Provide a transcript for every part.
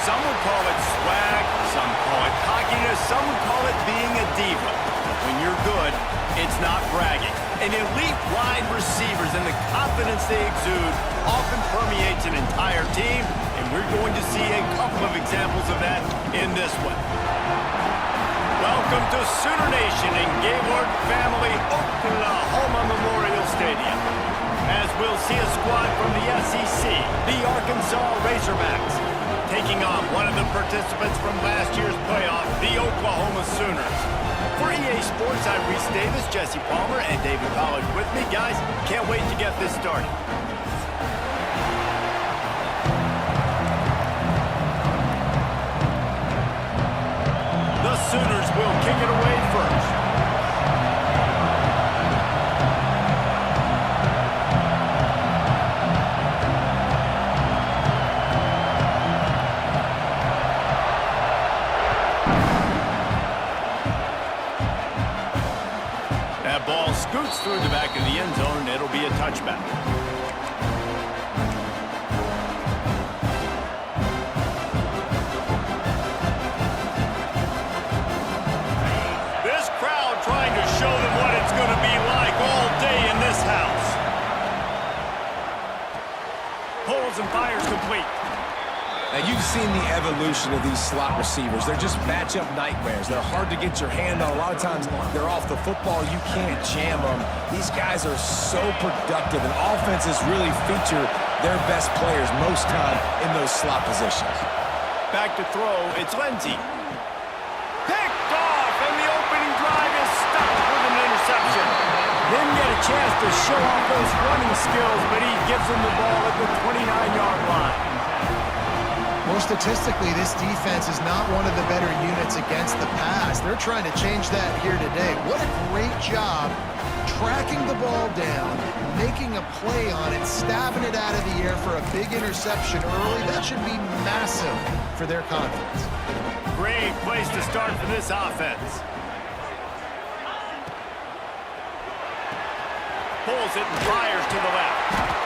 Some would call it swag, some call it cockiness, some would call it being a diva. But when you're good, it's not bragging. And elite wide receivers and the confidence they exude often permeates an entire team, and we're going to see a couple of examples of that in this one. Welcome to Sooner Nation in Gaylord Family Oklahoma Memorial Stadium, as we'll see a squad from the SEC, the Arkansas Razorbacks, taking on one of the participants from last year's playoff, the Oklahoma Sooners. For EA Sports, I'm Reese Davis, Jesse Palmer, and David Pollack with me. Guys, can't wait to get this started. The Sooners will kick it away first. That ball scoots through the back of the end zone, and it'll be a touchback. This crowd trying to show them what it's going to be like all day in this house. Pulls and fires complete. Now, you've seen the evolution of these slot receivers. They're just matchup nightmares. They're hard to get your hand on. A lot of times, they're off the football. You can't jam them. These guys are so productive, and offenses really feature their best players most time in those slot positions. Back to throw, it's Lindsey. Picked off, and the opening drive is stopped with an interception. Didn't get a chance to show off those running skills, but he gives them the ball at the 29-yard line. More statistically, this defense is not one of the better units against the pass. They're trying to change that here today. What a great job tracking the ball down, making a play on it, stabbing it out of the air for a big interception early. That should be massive for their confidence. Great place to start for this offense. Pulls it and fires to the left.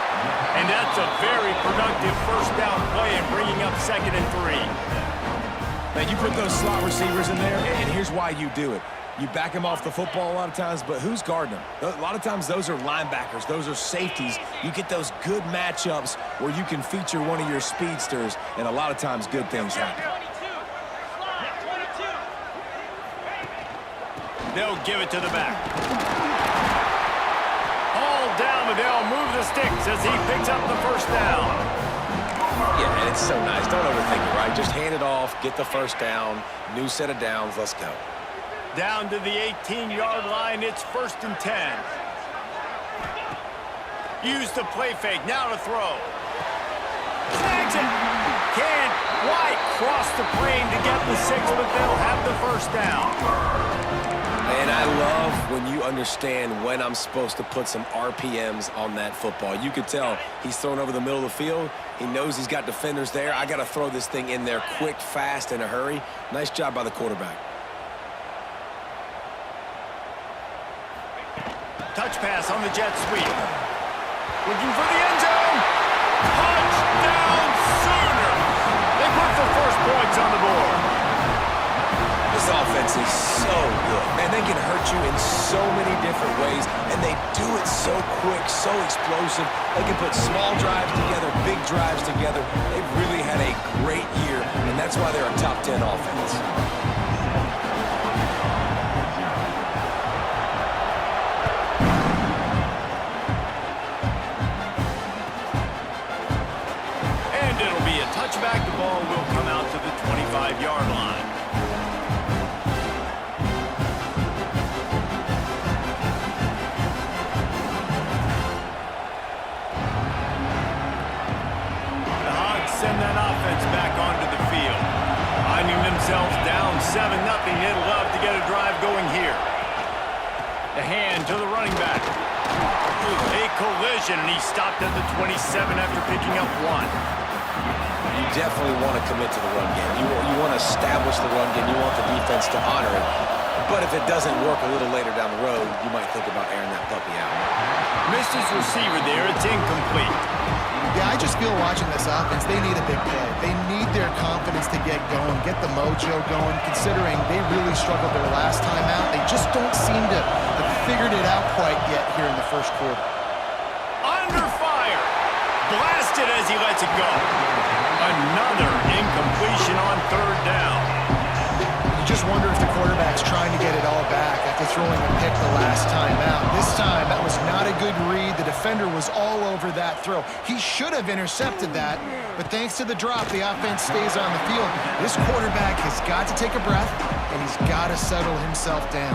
And that's a very productive first down play and bringing up 2nd and 3. Now, you put those slot receivers in there, and here's why you do it. You back them off the football a lot of times, but who's guarding them? A lot of times those are linebackers. Those are safeties. You get those good matchups where you can feature one of your speedsters, and a lot of times good things happen. They'll give it to the back. Down, but they'll move the sticks as he picks up the first down. Yeah, and it's so nice. Don't overthink it, right? Just hand it off, get the first down, new set of downs, let's go. Down to the 18-yard line, it's 1st and 10. Use the play fake, now to throw. Snags it. Can't quite cross the plane to get the 6, but they'll have the first down. And I love when you understand when I'm supposed to put some RPMs on that football. You could tell he's thrown over the middle of the field. He knows he's got defenders there. I got to throw this thing in there quick, fast, in a hurry. Nice job by the quarterback. Touch pass on the jet sweep. Looking for the end zone. Touchdown Sooners. They put the first points on the board. This offense is so good. Man, they can hurt you in so many different ways, and they do it so quick, so explosive. They can put small drives together, big drives together. They've really had a great year, and that's why they're a top 10 offense. And it'll be a touchback. The ball will come out to the 25-yard line. Send that offense back onto the field. Finding themselves down 7-0. They'd love to get a drive going here. The hand to the running back. A collision, and he stopped at the 27 after picking up 1. You definitely want to commit to the run game. You want to establish the run game. You want the defense to honor it. But if it doesn't work a little later down the road, you might think about airing that puppy out. Missed his receiver there. It's incomplete. Yeah, I just feel watching this offense, they need a big play. They need their confidence to get going, get the mojo going, considering they really struggled their last time out. They just don't seem to have figured it out quite yet here in the first quarter. Under fire. Blasted as he lets it go. Another incompletion on third down. You just wonder if the quarterback's trying to get it all back after throwing a pick the last time out. This time, that was not a good read. The defender was all over that throw. He should have intercepted that, but thanks to the drop, the offense stays on the field. This quarterback has got to take a breath, and he's got to settle himself down.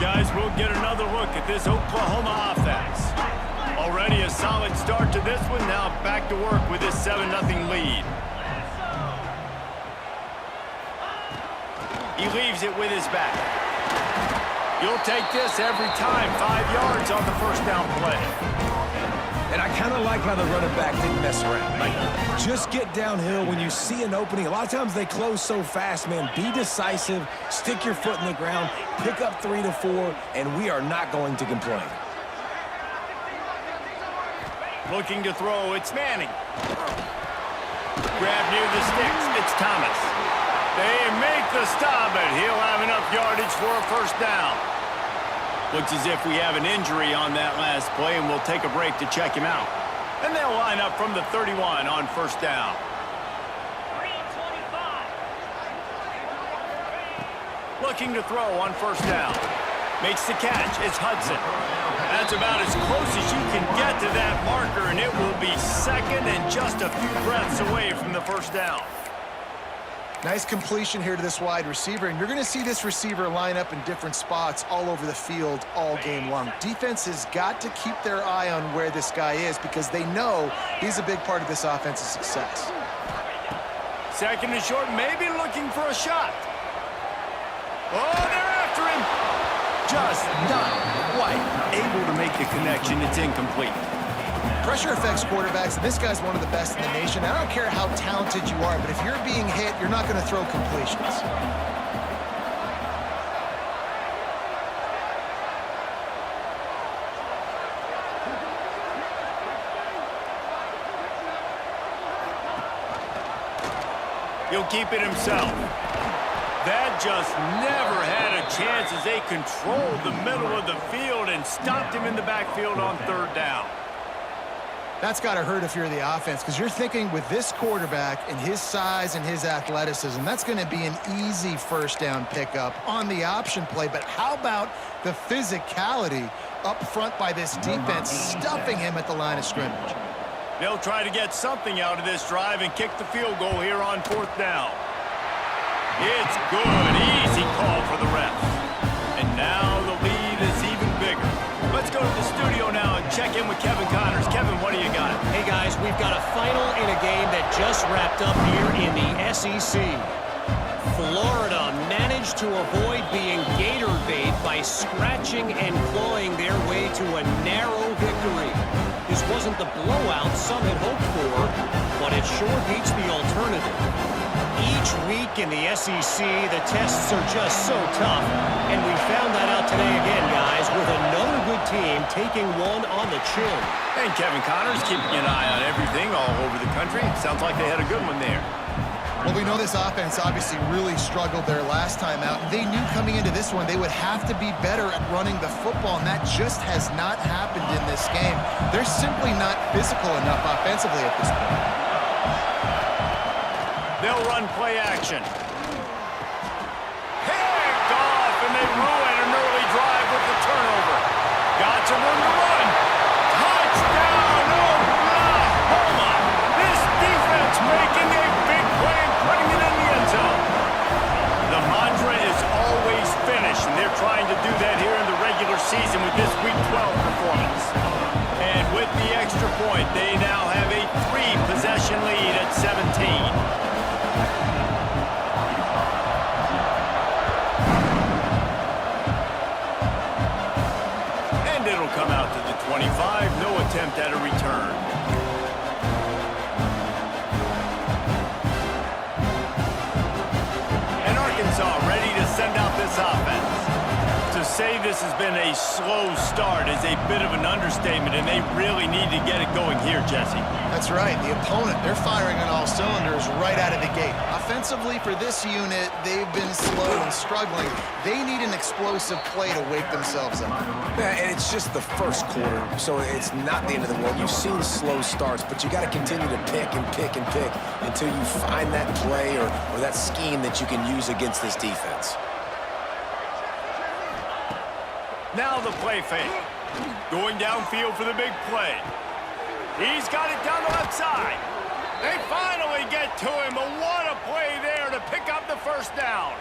Guys, we'll get another look at this Oklahoma offense. Already a solid start to this one. Now back to work with this 7-0 lead. He leaves it with his back. You'll take this every time. 5 yards on the first down play. And I kind of like how the running back didn't mess around. Like, just get downhill when you see an opening. A lot of times they close so fast, man. Be decisive, stick your foot in the ground, pick up 3 to 4, and we are not going to complain. Looking to throw, it's Manning. Grab near the sticks, it's Thomas. They make the stop, but he'll have enough yardage for a first down. Looks as if we have an injury on that last play, and we'll take a break to check him out. And they'll line up from the 31 on first down. Looking to throw on first down. Makes the catch, it's Hudson. That's about as close as you can get to that marker, and it will be second and just a few breaths away from the first down. Nice completion here to this wide receiver, and you're going to see this receiver line up in different spots all over the field all game long. Defense has got to keep their eye on where this guy is because they know he's a big part of this offense's success. Second and short, maybe looking for a shot. Oh, they're after him. Just not quite able to make the connection. It's incomplete. Pressure affects quarterbacks, and this guy's one of the best in the nation. I don't care how talented you are, but if you're being hit, you're not going to throw completions. He'll keep it himself. That just never had a chance as they controlled the middle of the field and stopped him in the backfield on third down. That's got to hurt if you're the offense because you're thinking with this quarterback and his size and his athleticism, that's going to be an easy first down pickup on the option play. But how about the physicality up front by this defense, stuffing him at the line of scrimmage? They'll try to get something out of this drive and kick the field goal here on fourth down. It's good. Easy call for the refs. And now the lead is even bigger. Let's go to the studio now and check in with Kevin Connors. Kevin, what do you got? Hey, guys, we've got a final in a game that just wrapped up here in the SEC. Florida managed to avoid being gator bait by scratching and clawing their way to a narrow victory. This wasn't the blowout some had hoped for, but it sure beats the alternative. Each week in the SEC, the tests are just so tough, and we found that out today again, guys, with another good team taking one on the chin. And Kevin Connors keeping an eye on everything all over the country. Sounds like they had a good one there. Well, we know this offense obviously really struggled their last time out. They knew coming into this one they would have to be better at running the football, and that just has not happened in this game. They're simply not physical enough offensively at this point. They'll run play action. Picked off, and they ruin an early drive with the turnover. Got some room to run. Touchdown, Oklahoma! This defense making a big play and putting it in the end zone. The mantra is always finish, and they're trying to do that here in the regular season with this Week 12 performance. And with the extra point, they now have a 3-possession lead at 17. It'll come out to the 25. No attempt at a return. And Arkansas ready to send out this offense. To say this has been a slow start is a bit of an understatement, and they really need to get it going here, Jesse. That's right. The opponent, they're firing on all cylinders right out of the gate. Offensively, for this unit, they've been slow and struggling. They need an explosive play to wake themselves up. Yeah, and it's just the first quarter, so it's not the end of the world. You've seen slow starts, but you got to continue to pick and pick and pick until you find that play or that scheme that you can use against this defense. Now the play fake. Going downfield for the big play. He's got it down the left side. They finally get to him, but what a play there to pick up the first down.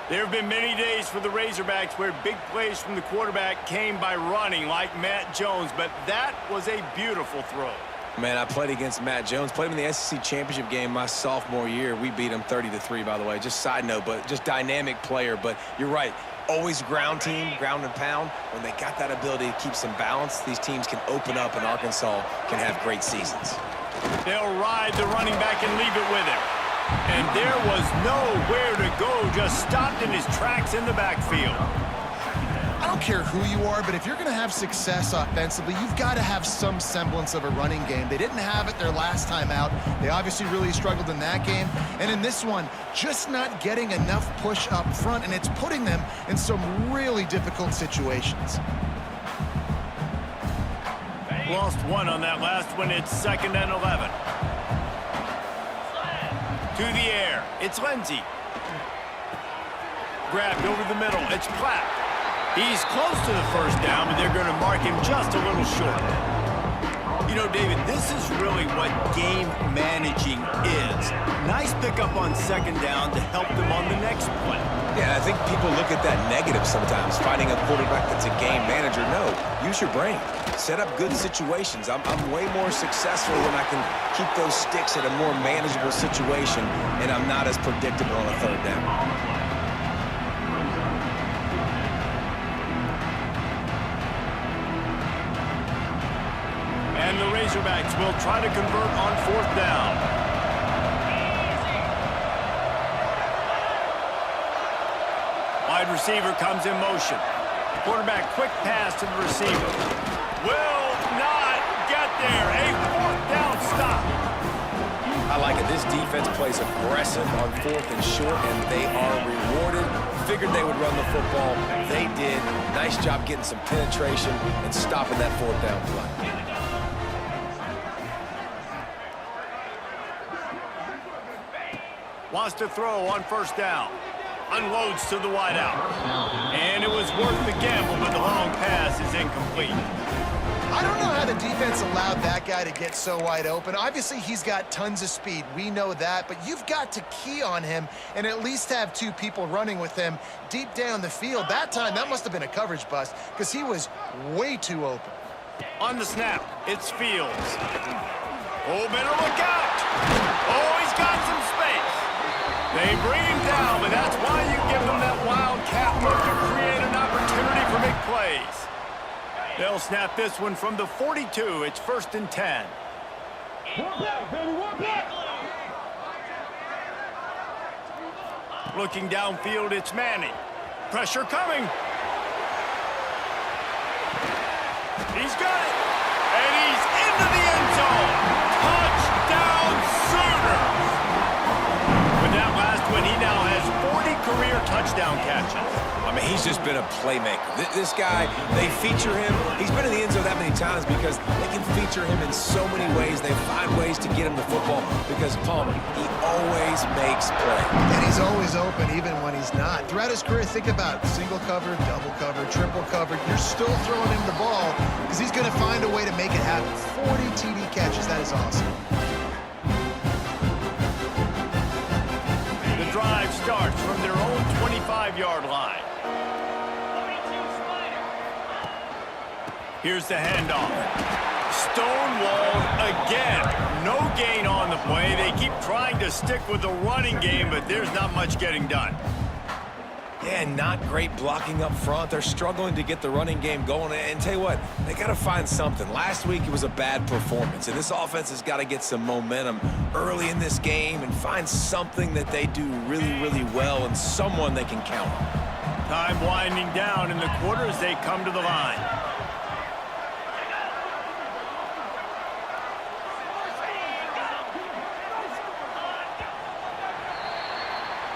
There have been many days for the Razorbacks where big plays from the quarterback came by running like Matt Jones, but that was a beautiful throw. Man, I played against Matt Jones. Played him in the SEC championship game my sophomore year. We beat him 30-3, by the way. Just side note, but just dynamic player. But you're right. Always ground team, ground and pound. When they got that ability to keep some balance, these teams can open up, and Arkansas can have great seasons. They'll ride the running back and leave it with him. And there was nowhere to go, just stopped in his tracks in the backfield. I don't care who you are, but if you're going to have success offensively, you've got to have some semblance of a running game. They didn't have it their last time out. They obviously really struggled in that game. And in this one, just not getting enough push up front, and it's putting them in some really difficult situations. Lost one on that last one. It's 2nd and 11. To the air. It's Lindsey. Grabbed over the middle. It's Platt. He's close to the first down, but they're going to mark him just a little short. You know, David, this is really what game managing is. Nice pickup on 2nd down to help them on the next play. Yeah, I think people look at that negative sometimes, finding a quarterback that's a game manager. No, use your brain. Set up good situations. I'm way more successful when I can keep those sticks at a more manageable situation, and I'm not as predictable on a 3rd down. And the Razorbacks will try to convert on 4th down. Wide receiver comes in motion. Quarterback quick pass to the receiver. Will not get there. A 4th down stop. I like it. This defense plays aggressive on 4th and short, and they are rewarded. Figured they would run the football. They did. Nice job getting some penetration and stopping that 4th down play. Wants to throw on 1st down. Unloads to the wideout. And it was worth the gamble, but the long pass is incomplete. I don't know how the defense allowed that guy to get so wide open. Obviously, he's got tons of speed. We know that, but you've got to key on him and at least have 2 people running with him deep down the field. That time, that must have been a coverage bust because he was way too open. On the snap, it's Fields. Oh, better look out. Oh, he's got some space. They bring him down, but that's why you give them that wildcat look to create an opportunity for big plays. They'll snap this one from the 42. It's 1st and 10. Looking downfield, it's Manning. Pressure coming. He's got it. And he's into the end zone. Touchdown Sooners. With that last one, he now has 40 career touchdown catches. I mean, he's just been a playmaker. This guy, they feature him. He's been in the end zone that many times because they can feature him in so many ways. They find ways to get him the football because Palmer, he always makes plays. And he's always open even when he's not. Throughout his career, think about single cover, double cover, triple cover. You're still throwing him the ball because he's going to find a way to make it happen. 40 TD catches. That is awesome. The drive starts from their own 25-yard line. Here's the handoff. Stonewalled again. No gain on the play. They keep trying to stick with the running game, but there's not much getting done. Yeah, not great blocking up front. They're struggling to get the running game going. And tell you what, they got to find something. Last week, it was a bad performance. And this offense has got to get some momentum early in this game and find something that they do really, really well and someone they can count on. Time winding down in the quarter as they come to the line.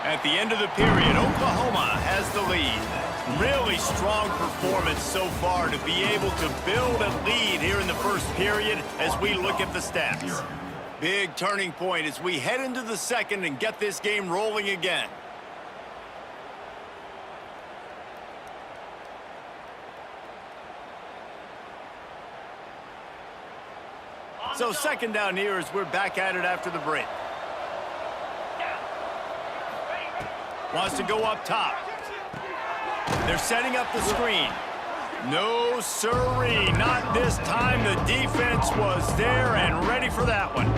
At the end of the period, Oklahoma has the lead. Really strong performance so far to be able to build a lead here in the first period as we look at the stats. Big turning point as we head into the second and get this game rolling again. So second down here as we're back at it after the break. Wants to go up top. They're setting up the screen. No siree, not this time. The defense was there and ready for that one.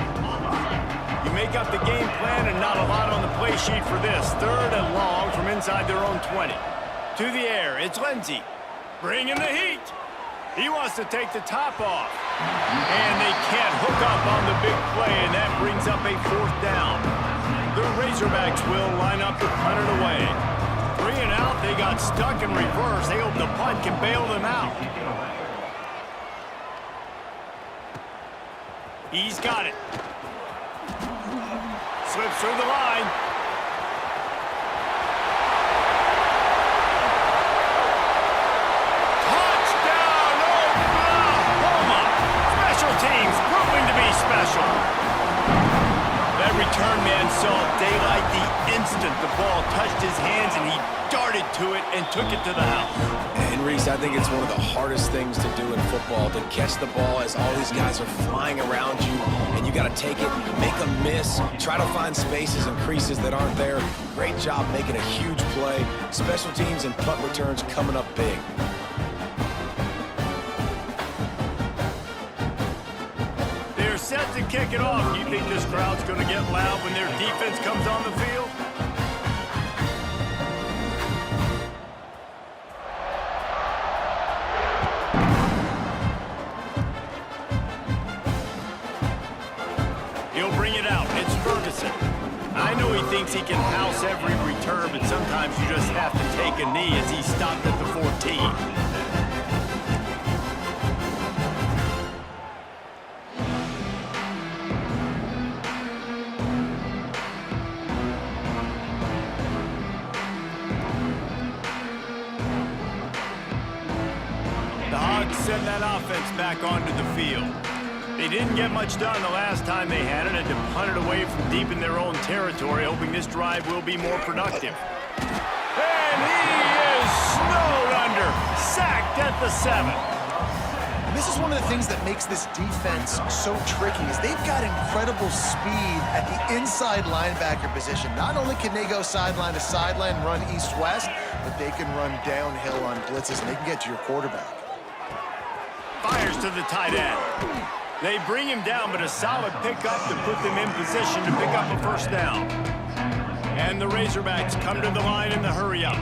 You make up the game plan and not a lot on the play sheet for this. Third and long from inside their own 20. To the air, it's Lindsey. Bringing the heat. He wants to take the top off. And they can't hook up on the big play, and that brings up a fourth down. The Razorbacks will line up to punt it away. 3 and out, they got stuck in reverse. They hope the punt can bail them out. He's got it. Slips through the line. Touchdown, Oklahoma! Special teams proving to be special. That return man saw daylight the instant the ball touched his hands, and he darted to it and took it to the house. And Reese, I think it's one of the hardest things to do in football, to catch the ball as all these guys are flying around you, and you got to take it, make a miss, try to find spaces and creases that aren't there. Great job making a huge play. Special teams and punt returns coming up big. They're set to kick it off. You think this crowd's going to get loud when their defense comes on the field? He'll bring it out. It's Ferguson. I know he thinks he can house every return, but sometimes you just have to take a knee as he stopped at the 14. Send that offense back onto the field. They didn't get much done the last time they had it, and to punt it away from deep in their own territory, hoping this drive will be more productive. And he is snowed under, sacked at the 7. And this is one of the things that makes this defense so tricky is they've got incredible speed at the inside linebacker position. Not only can they go sideline to sideline, run east-west, but they can run downhill on blitzes, and they can get to your quarterback. Fires to the tight end. They bring him down, but a solid pickup to put them in position to pick up a first down. And the Razorbacks come to the line in the hurry-up.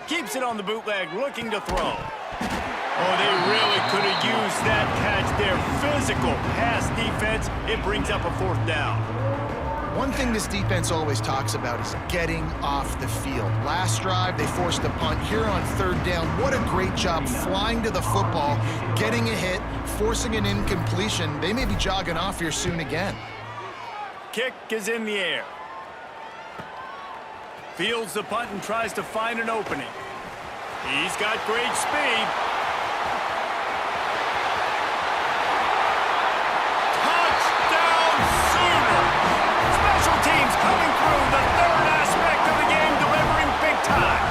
Keeps it on the bootleg, looking to throw. Oh, they really could have used that catch there. Physical pass defense. It brings up a fourth down. One thing this defense always talks about is getting off the field. Last drive, they forced a punt. Here on third down, what a great job flying to the football, getting a hit, forcing an incompletion. They may be jogging off here soon again. Kick is in the air. Fields the punt and tries to find an opening. He's got great speed. Teams coming through, the third aspect of the game, delivering big time.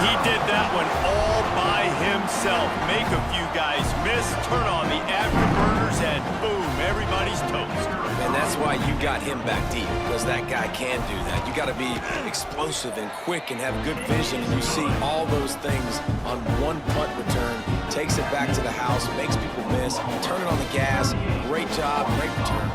He did that one all by himself. Make a few guys miss, turn on the afterburners, and boom, everybody's toast. And that's why you got him back deep, because that guy can do that. You got to be explosive and quick and have good vision, and you see all those things on one punt return. Takes it back to the house, makes people miss, turn it on the gas. Great job, great return.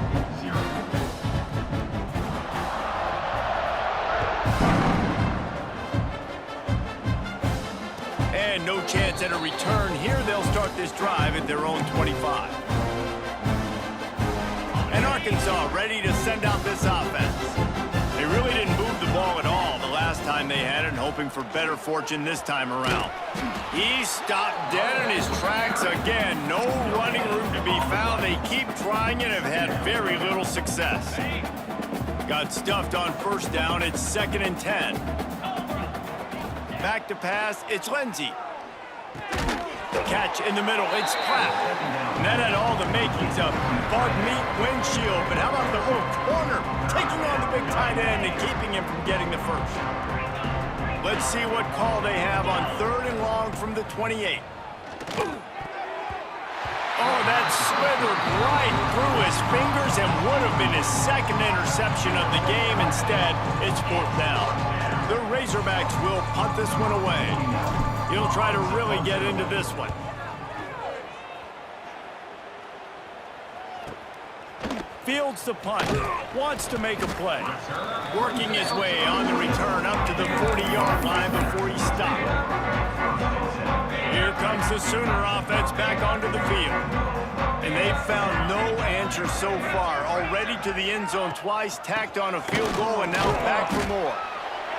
And no chance at a return here. They'll start this drive at their own 25. And our Arkansas ready to send out this offense. They really didn't move the ball at all the last time they had it, and hoping for better fortune this time around. He stopped dead in his tracks again. No running room to be found. They keep trying and have had very little success. Got stuffed on first down. It's 2nd and 10. Back to pass. It's Lindsey. Catch in the middle. It's Pratt. And that had all the makings of bug meat windshield. But how about the little corner taking on the big tight end and keeping him from getting the first? Let's see what call they have on 3rd and long from the 28. Oh, that slithered right through his fingers and would have been his 2nd interception of the game. Instead, it's 4th down. The Razorbacks will punt this one away. He'll try to really get into this one. Fields the punt. Wants to make a play. Working his way on the return up to the 40-yard line before he stopped. Here comes the Sooner offense back onto the field. And they've found no answer so far. Already to the end zone twice, tacked on a field goal, and now back for more.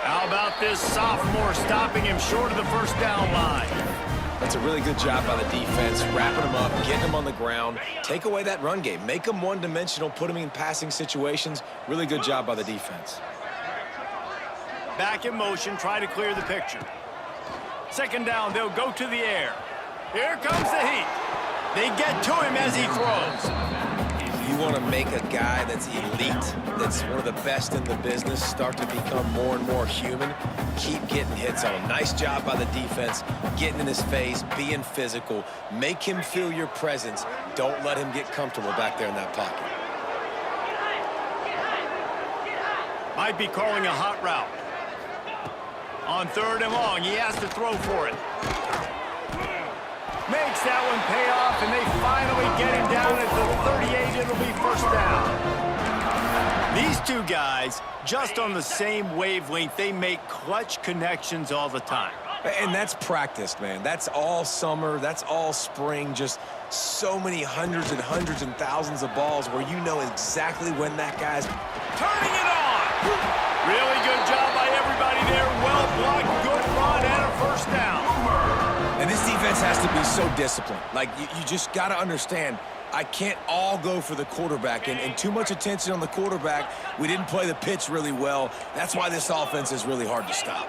How about this sophomore stopping him short of the first down line? That's a really good job by the defense, wrapping him up, getting him on the ground. Take away that run game. Make him one-dimensional, put him in passing situations. Really good job by the defense. Back in motion, try to clear the picture. 2nd down, they'll go to the air. Here comes the heat. They get to him as he throws. You want to make a guy that's elite, that's one of the best in the business, start to become more and more human, keep getting hits on him. Nice job by the defense, getting in his face, being physical. Make him feel your presence. Don't let him get comfortable back there in that pocket. Might be calling a hot route. On 3rd and long, he has to throw for it. Makes that one pay off, and they finally get him down at the 38. It'll be 1st down. These two guys, just on the same wavelength, they make clutch connections all the time. And that's practiced, man. That's all summer. That's all spring. Just so many hundreds and hundreds and thousands of balls where you know exactly when that guy's Turning it on. Really good job by everybody there. Well blocked, good run, and a 1st down. And this defense has to be so disciplined. Like, you just got to understand, I can't all go for the quarterback. And too much attention on the quarterback. We didn't play the pitch really well. That's why this offense is really hard to stop.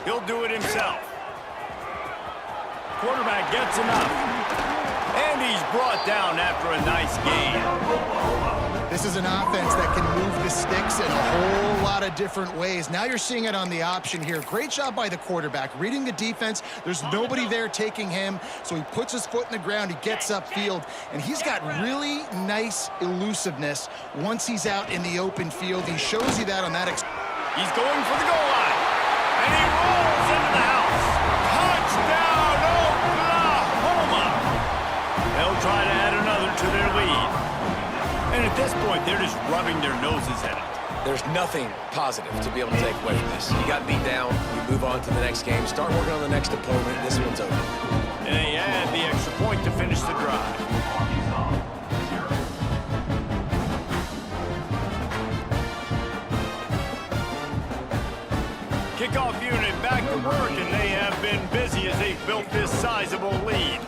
He'll do it himself. Quarterback gets enough. And he's brought down after a nice gain. This is an offense that can move the sticks in a whole lot of different ways. Now you're seeing it on the option here. Great job by the quarterback. Reading the defense, there's nobody there taking him, so he puts his foot in the ground, he gets upfield, and he's got really nice elusiveness once he's out in the open field. He shows you that on that. He's going for the goal line. And he rolls into the house. Touchdown, Oklahoma! They'll try to add another to their lead. And at this point, they're just rubbing their noses at it. There's nothing positive to be able to take away from this. You got beat down, you move on to the next game, start working on the next opponent. This one's over. And they add the extra point to finish the drive. Kickoff unit back to work, and they have been busy as they've built this sizable lead.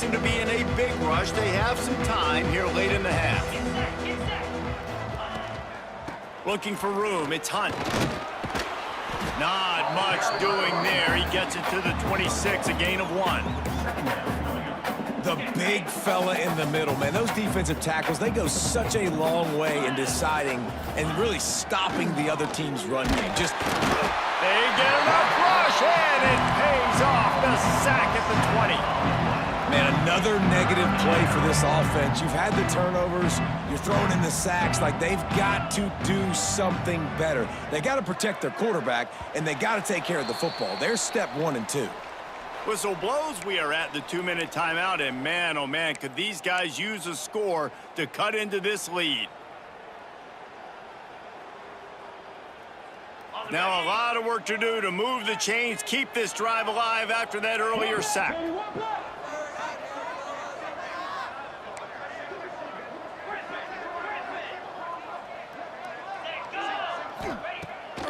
To be in a big rush. They have some time here late in the half. Looking for room. It's Hunt. Not much doing there. He gets it to the 26, a gain of 1. The big fella in the middle, man. Those defensive tackles, they go such a long way in deciding and really stopping the other team's run game. Just They get enough rush, and it pays off. The sack at the 20. Man, another negative play for this offense. You've had the turnovers. You're throwing in the sacks. Like, they've got to do something better. They got to protect their quarterback, and they got to take care of the football. There's step 1 and 2. Whistle blows. We are at the 2-minute timeout, and man, oh man, could these guys use a score to cut into this lead. Now a lot of work to do to move the chains, keep this drive alive after that earlier sack.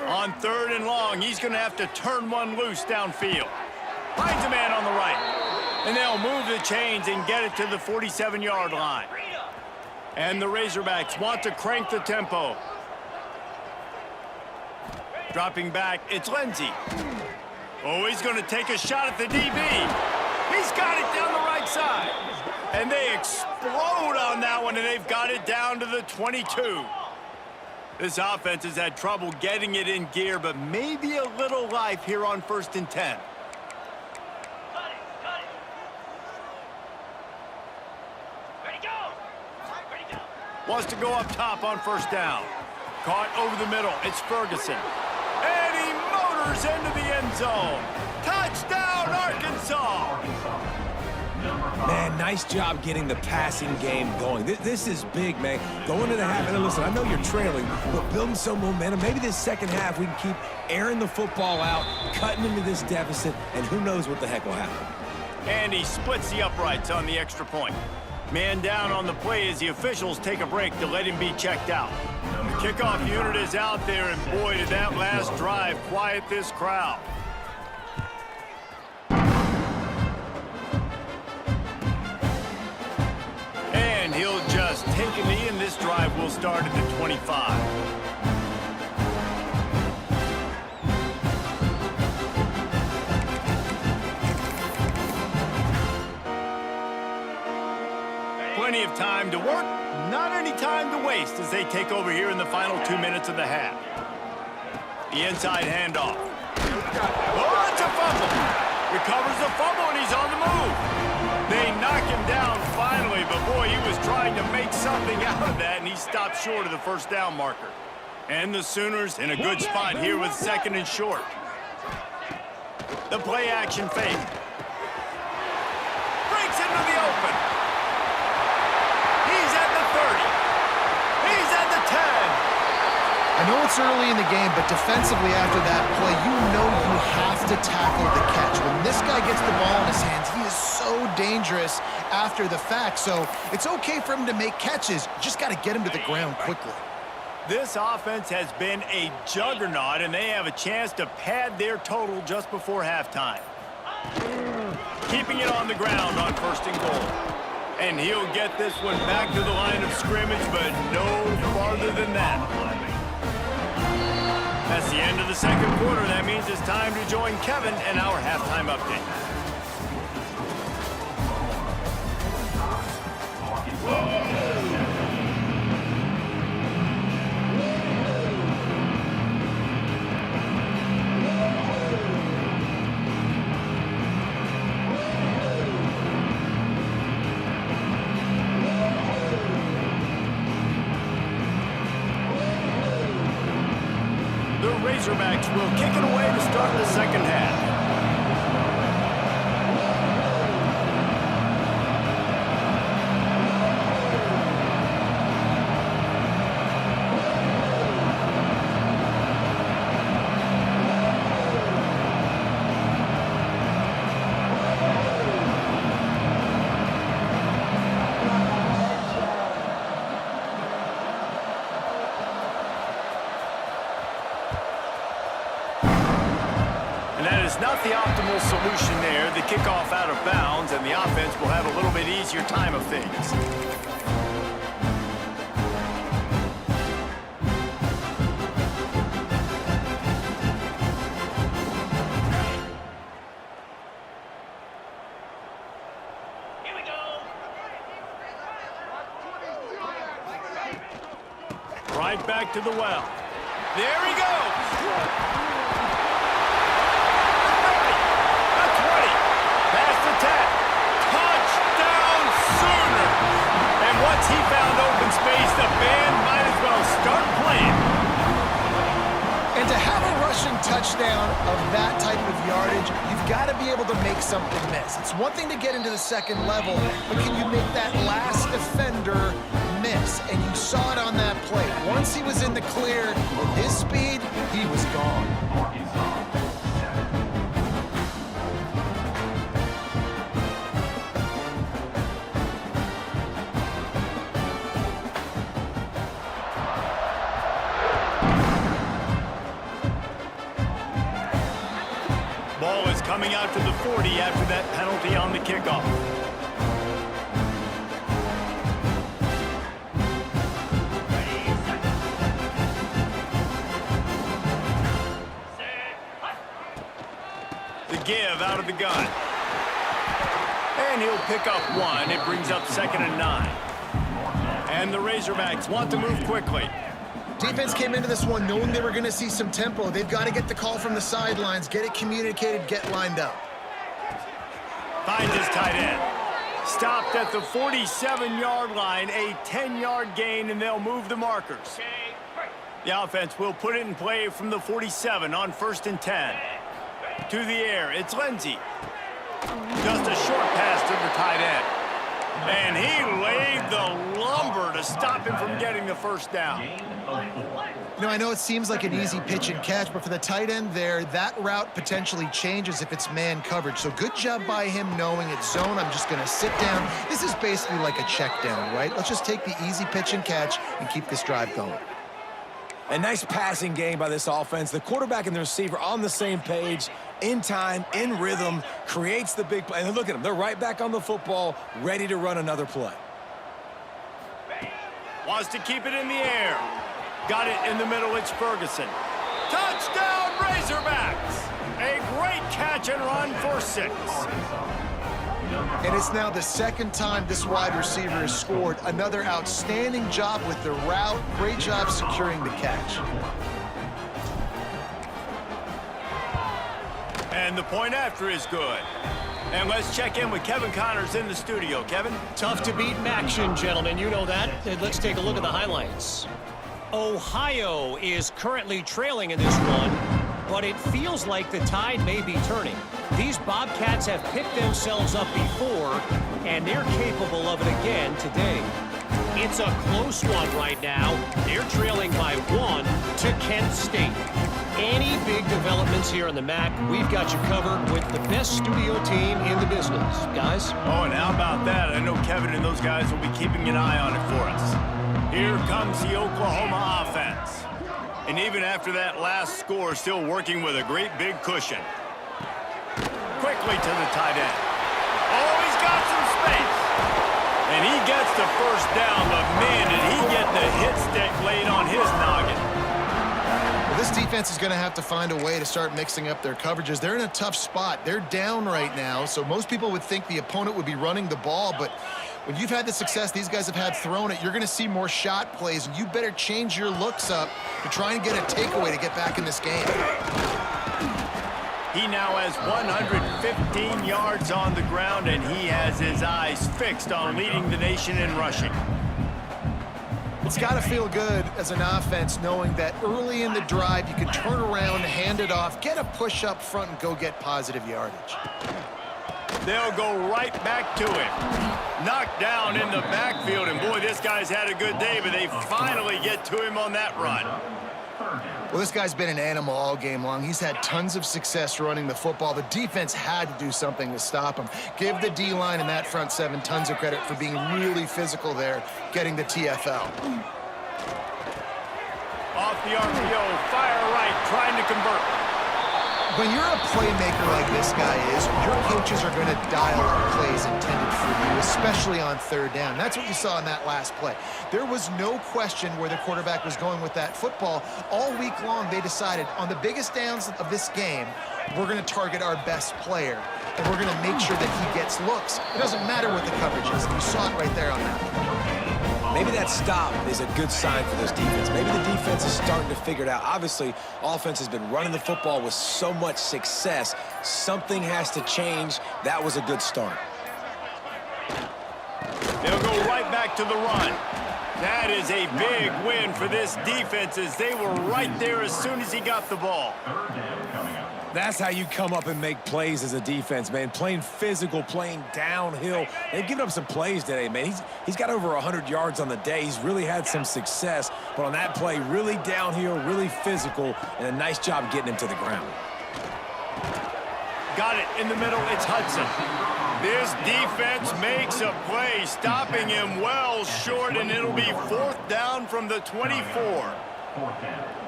On 3rd and long, he's going to have to turn one loose downfield. Finds a man on the right. And they'll move the chains and get it to the 47-yard line. And the Razorbacks want to crank the tempo. Dropping back, it's Lindsey. Oh, he's going to take a shot at the DB. He's got it down the right side. And they explode on that one, and they've got it down to the 22. This offense has had trouble getting it in gear, but maybe a little life here on 1st and 10. Wants to go up top on 1st down. Caught over the middle. It's Ferguson. And he motors into the end zone. Touchdown, Arkansas! Man, nice job getting the passing game going. This is big, man. Going to the half, and listen, I know you're trailing, but building some momentum. Maybe this second half we can keep airing the football out, cutting into this deficit, and who knows what the heck will happen. And he splits the uprights on the extra point. Man down on the play as the officials take a break to let him be checked out. The kickoff unit is out there, and boy, did that last drive quiet this crowd. And he'll just take a knee, and this drive will start at the 25. Plenty of time to work, not any time to waste as they take over here in the final 2 minutes of the half. The inside handoff. Oh, it's a fumble. Recovers the fumble, and he's on the move. They knock him down finally, but boy, he was trying to make something out of that, and he stopped short of the 1st down marker. And the Sooners in a good spot here with 2nd and short. The play action fake. Breaks into the open. I know it's early in the game, but defensively after that play, you know you have to tackle the catch. When this guy gets the ball in his hands, he is so dangerous after the fact. So it's okay for him to make catches. You just got to get him to the ground quickly. This offense has been a juggernaut, and they have a chance to pad their total just before halftime. Keeping it on the ground on 1st and goal. And he'll get this one back to the line of scrimmage, but no farther than that. That's the end of the 2nd quarter. That means it's time to join Kevin and our halftime update. Razorbacks will kick it away to start the 2nd half. Not the optimal solution there. The kickoff out of bounds, and the offense will have a little bit easier time of things. Here we go. Right back to the well. There he goes. Once he found open space, the band might as well start playing. And to have a rushing touchdown of that type of yardage, you've got to be able to make something miss. It's one thing to get into the second level, but can you make that last defender miss? And you saw it on that play. Once he was in the clear, with his speed, he was gone. Ball is coming out to the 40 after that penalty on the kickoff. The give out of the gun. And he'll pick up one. It brings up 2nd and 9. And the Razorbacks want to move quickly. Defense came into this one knowing they were going to see some tempo. They've got to get the call from the sidelines, get it communicated, get lined up. Finds his tight end. Stopped at the 47-yard line, a 10-yard gain, and they'll move the markers. The offense will put it in play from the 47 on 1st and 10. To the air, it's Lindsey. Just a short pass to the tight end. And he laid the lumber to stop him from getting the first down. You know, I know it seems like an easy pitch and catch, but for the tight end there, that route potentially changes if it's man coverage. So good job by him knowing it's zone. I'm just going to sit down. This is basically like a check down, right? Let's just take the easy pitch and catch and keep this drive going. A nice passing game by this offense. The quarterback and the receiver on the same page, in time, in rhythm, creates the big play. And look at them. They're right back on the football, ready to run another play. Wants to keep it in the air. Got it in the middle. It's Ferguson. Touchdown, Razorbacks! A great catch and run for 6. And it's now the second time this wide receiver has scored. Another outstanding job with the route. Great job securing the catch. And the point after is good. And let's check in with Kevin Connors in the studio. Kevin? Tough to beat action, gentlemen. You know that. And let's take a look at the highlights. Ohio is currently trailing in this one, but it feels like the tide may be turning. These Bobcats have picked themselves up before, and they're capable of it again today. It's a close one right now. They're trailing by 1 to Kent State. Any big developments here in the MAC, we've got you covered with the best studio team in the business. Guys? Oh, and how about that? I know Kevin and those guys will be keeping an eye on it for us. Here comes the Oklahoma offense. And even after that last score, still working with a great big cushion. Quickly to the tight end. Oh, he's got some space. And he gets the first down, but man, did he get the hit stick laid on his noggin. Well, this defense is going to have to find a way to start mixing up their coverages. They're in a tough spot. They're down right now, so most people would think the opponent would be running the ball, but when you've had the success these guys have had throwing it, you're going to see more shot plays, and you better change your looks up to try and get a takeaway to get back in this game. He now has 115 yards on the ground, and he has his eyes fixed on leading the nation in rushing. It's got to feel good as an offense knowing that early in the drive you can turn around, hand it off, get a push up front, and go get positive yardage. They'll go right back to him. Knocked down in the backfield, and boy, this guy's had a good day, but they finally get to him on that run. Well, this guy's been an animal all game long. He's had tons of success running the football. The defense had to do something to stop him. Give the D-line and that front seven tons of credit for being really physical there, getting the TFL. Off the RPO, fire right, trying to convert. When you're a playmaker like this guy is, your coaches are going to dial up plays intended for you, especially on third down. That's what you saw in that last play. There was no question where the quarterback was going with that football. All week long, they decided on the biggest downs of this game, we're going to target our best player, and we're going to make sure that he gets looks. It doesn't matter what the coverage is. You saw it right there on that. Maybe that stop is a good sign for this defense. Maybe the defense is starting to figure it out. Obviously, offense has been running the football with so much success. Something has to change. That was a good start. They'll go right back back to the run. That is a big win for this defense as they were right there as soon as he got the ball. That's how you come up and make plays as a defense, man. Playing physical, playing downhill. They've given up some plays today, man. He's got over 100 yards on the day. He's really had some success. But on that play, really downhill, really physical, and a nice job getting him to the ground. Got it in the middle. It's Hudson. This defense makes a play, stopping him well short, and it'll be 4th down from the 24.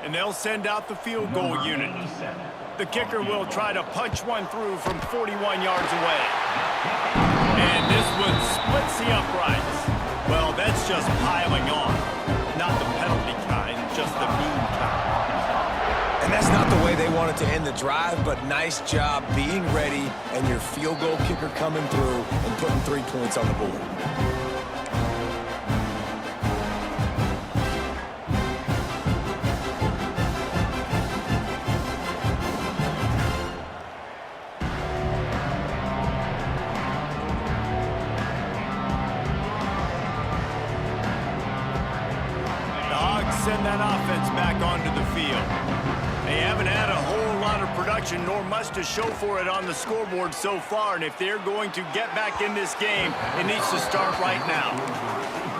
And they'll send out the field goal unit. The kicker will try to punch one through from 41 yards away. And this one splits the uprights. Well, that's just piling on. Not the penalty kind, just the mean kind. And that's not the way they wanted to end the drive, but nice job being ready and your field goal kicker coming through and putting 3 points on the board. Send that offense back onto the field. They haven't had a whole lot of production nor much to show for it on the scoreboard so far, and if they're going to get back in this game, it needs to start right now.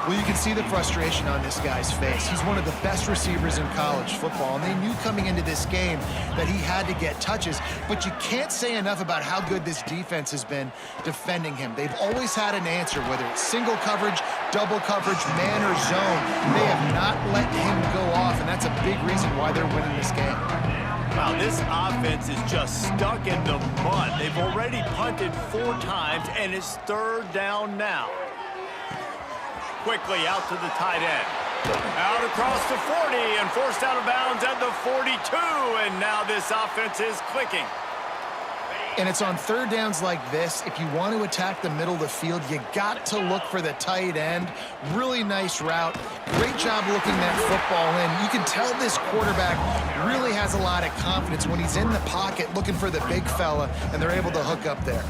Well, you can see the frustration on this guy's face. He's one of the best receivers in college football, and they knew coming into this game that he had to get touches, but you can't say enough about how good this defense has been defending him. They've always had an answer, whether it's single coverage, double coverage, man or zone. They have not let him go off, and that's a big reason why they're winning this game. Wow, this offense is just stuck in the mud. They've already punted 4 times, and it's 3rd down now. Quickly out to the tight end. Out across the 40 and forced out of bounds at the 42. And now this offense is clicking. And it's on 3rd downs like this. If you want to attack the middle of the field, you got to look for the tight end. Really nice route. Great job looking that football in. You can tell this quarterback really has a lot of confidence when he's in the pocket looking for the big fella, and they're able to hook up there.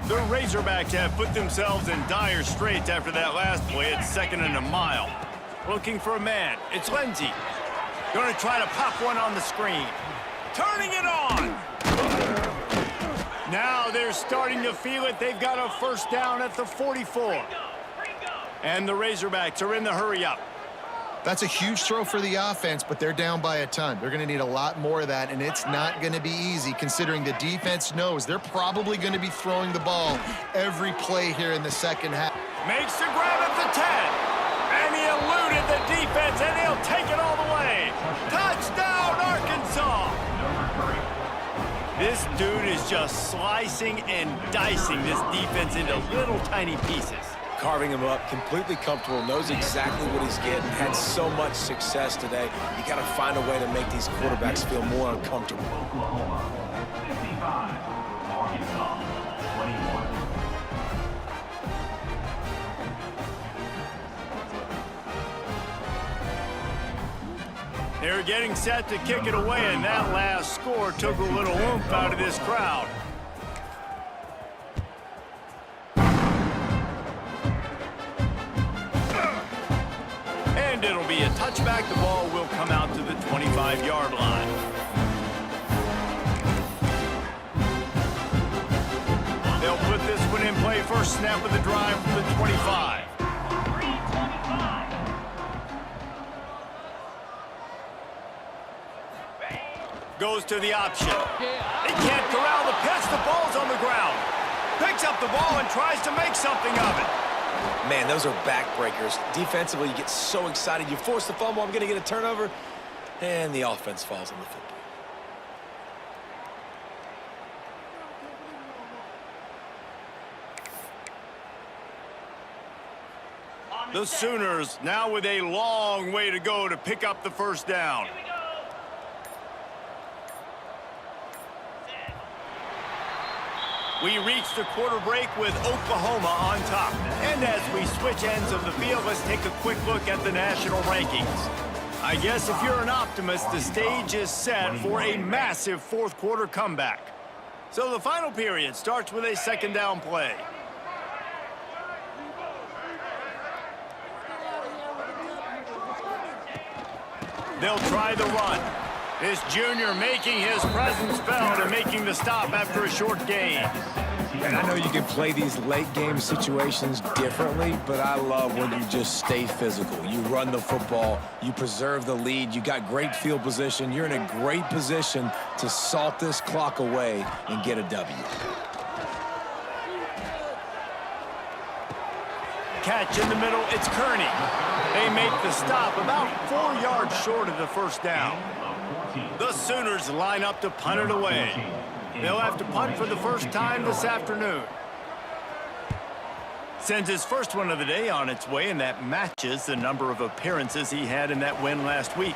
The Razorbacks have put themselves in dire straits after that last play. It's 2nd and a mile. Looking for a man. It's Lindsey. Going to try to pop one on the screen. Turning it on. Now they're starting to feel it. They've got a 1st down at the 44. And the Razorbacks are in the hurry up. That's a huge throw for the offense, but they're down by a ton. They're going to need a lot more of that, and it's not going to be easy considering the defense knows they're probably going to be throwing the ball every play here in the 2nd half. Makes the grab at the 10. And he eluded the defense, and he'll take it all the way. Touchdown, Arkansas! This dude is just slicing and dicing this defense into little tiny pieces. Carving him up, completely comfortable, knows exactly what he's getting, had so much success today. You got to find a way to make these quarterbacks feel more uncomfortable. Oklahoma 55, Arkansas 21. They're getting set to kick it away, and that last score took a little oomph out of this crowd. And it'll be a touchback. The ball will come out to the 25-yard line. They'll put this one in play. First snap of the drive from the 25. Goes to the option. They can't corral the pitch. The ball's on the ground. Picks up the ball and tries to make something of it. Man, those are backbreakers. Defensively, you get so excited. You force the fumble, I'm going to get a turnover, and the offense falls on the football. The Sooners now with a long way to go to pick up the 1st down. We reach the quarter break with Oklahoma on top. And as we switch ends of the field, let's take a quick look at the national rankings. I guess if you're an optimist, the stage is set for a massive 4th quarter comeback. So the final period starts with a 2nd down play. They'll try the run. This junior making his presence felt and making the stop after a short gain. And I know you can play these late game situations differently, but I love when you just stay physical. You run the football, you preserve the lead, you got great field position, you're in a great position to salt this clock away and get a W. Catch in the middle, it's Kearney. They make the stop about 4 yards short of the first down. The Sooners line up to punt it away. They'll have to punt for the first time this afternoon. Sends his first one of the day on its way, and that matches the number of appearances he had in that win last week.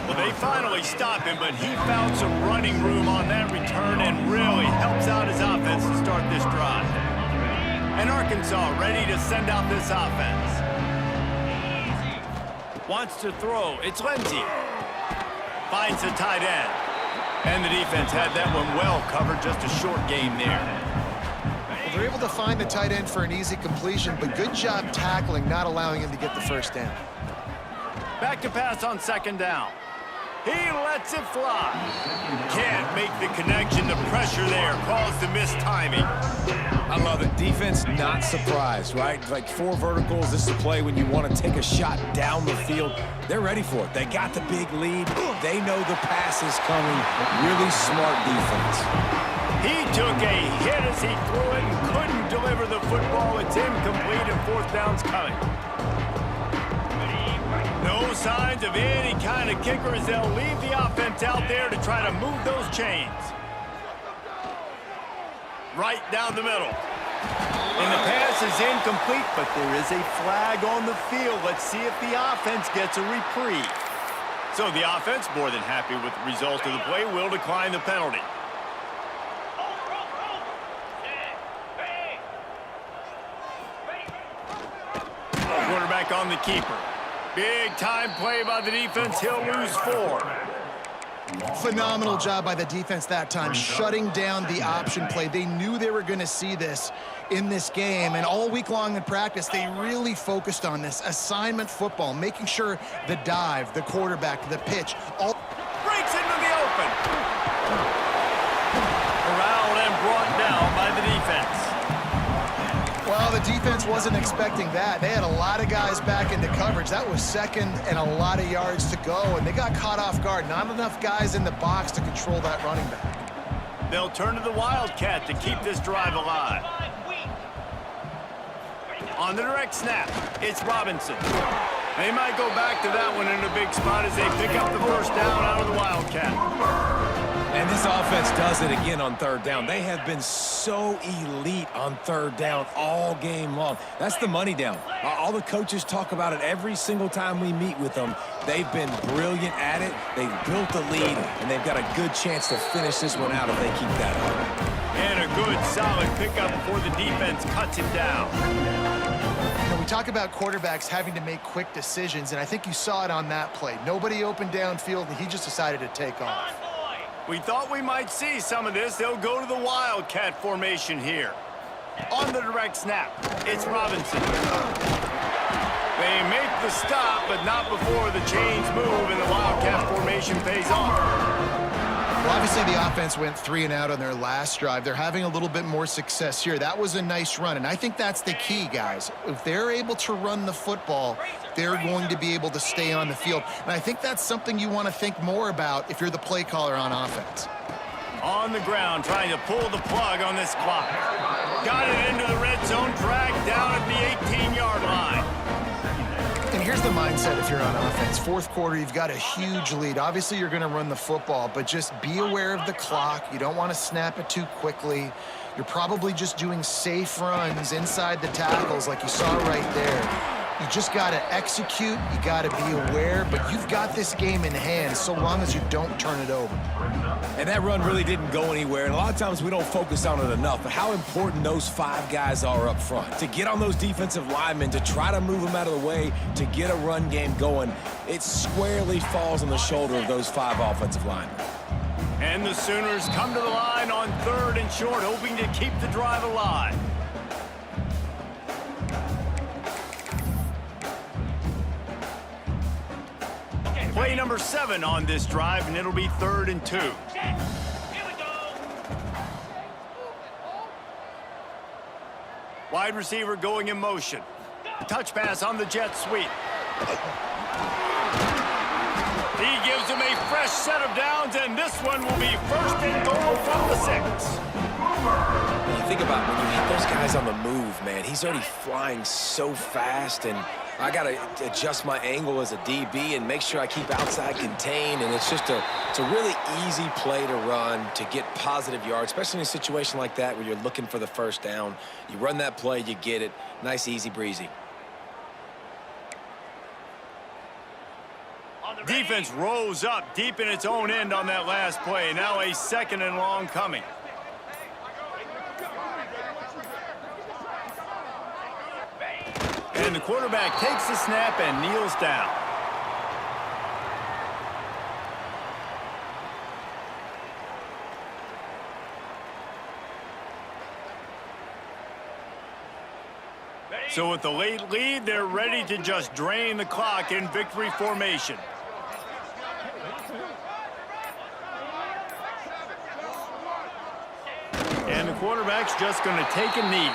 Well, they finally stop him, but he found some running room on that return and really helps out his offense to start this drive. And Arkansas ready to send out this offense. Wants to throw. It's Lindsey. Finds the tight end. And the defense had that one well covered. Just a short game there. Well, they're able to find the tight end for an easy completion, but good job tackling, not allowing him to get the first down. Back to pass on second down. He lets it fly. Can't make the connection. The pressure there caused the missed timing. I love it. Defense not surprised, right? Like 4 verticals. This is a play when you want to take a shot down the field. They're ready for it. They got the big lead. They know the pass is coming. Really smart defense. He took a hit as he threw it and couldn't deliver the football. It's incomplete and fourth down's coming. No signs of any kind of kicker as they'll leave the offense out there to try to move those chains. Right down the middle. And the pass is incomplete, but there is a flag on the field. Let's see if the offense gets a reprieve. So the offense, more than happy with the result of the play, will decline the penalty. Quarterback on the keeper. Big time play by the defense. He'll lose 4. Phenomenal job by the defense that time, shutting down the option play. They knew they were going to see this in this game, and all week long in practice, they really focused on this assignment football, making sure the dive, the quarterback, the pitch, all Breaks into the open. Corralled and brought down by the defense. Well, the defense wasn't expecting that. They had a lot of guys back into coverage. That was second and a lot of yards to go, and they got caught off guard. Not enough guys in the box to control that running back. They'll turn to the Wildcat to keep this drive alive. On the direct snap, it's Robinson. They might go back to that one in a big spot as they pick up the first down out of the Wildcat. And this offense does it again on third down. They have been so elite on third down all game long. That's the money down. All the coaches talk about it every single time we meet with them. They've been brilliant at it. They've built the lead, and they've got a good chance to finish this one out if they keep that up. And a good, solid pickup before the defense cuts him down. You know, we talk about quarterbacks having to make quick decisions, and I think you saw it on that play. Nobody opened downfield, and he just decided to take off. We thought we might see some of this. They'll go to the Wildcat formation here. On the direct snap, it's Robinson. They make the stop, but not before the chains move and the Wildcat formation pays off. Well, obviously the offense went 3 and out on their last drive. They're having a little bit more success here. That was a nice run, and I think that's the key, guys. If they're able to run the football, they're going to be able to stay on the field. And I think that's something you want to think more about if you're the play caller on offense. On the ground, trying to pull the plug on this clock. Got it into the red zone, dragged down at the 18-yard line. And here's the mindset if you're on offense. Fourth quarter, you've got a huge lead. Obviously, you're going to run the football, but just be aware of the clock. You don't want to snap it too quickly. You're probably just doing safe runs inside the tackles like you saw right there. You just got to execute. You got to be aware, but you've got this game in hand so long as you don't turn it over. And that run really didn't go anywhere, and a lot of times we don't focus on it enough, but how important those 5 guys are up front. To get on those defensive linemen, to try to move them out of the way, to get a run game going, it squarely falls on the shoulder of those 5 offensive linemen. And the Sooners come to the line on 3rd and short, hoping to keep the drive alive. number 7 on this drive, and it'll be 3rd and 2. Wide receiver going in motion. Touch pass on the jet sweep. He gives him a fresh set of downs, and this one will be 1st and goal from the 6. When you think about when you hit those guys on the move, man, he's already flying so fast, and I got to adjust my angle as a DB and make sure I keep outside contained, and it's a really easy play to run to get positive yards, especially in a situation like that where you're looking for the 1st down. You run that play, you get it. Nice, easy breezy. Defense rose up deep in its own end on that last play. Now a 2nd and long coming. And the quarterback takes the snap and kneels down. So with the late lead, they're ready to just drain the clock in victory formation. And the quarterback's just going to take a knee.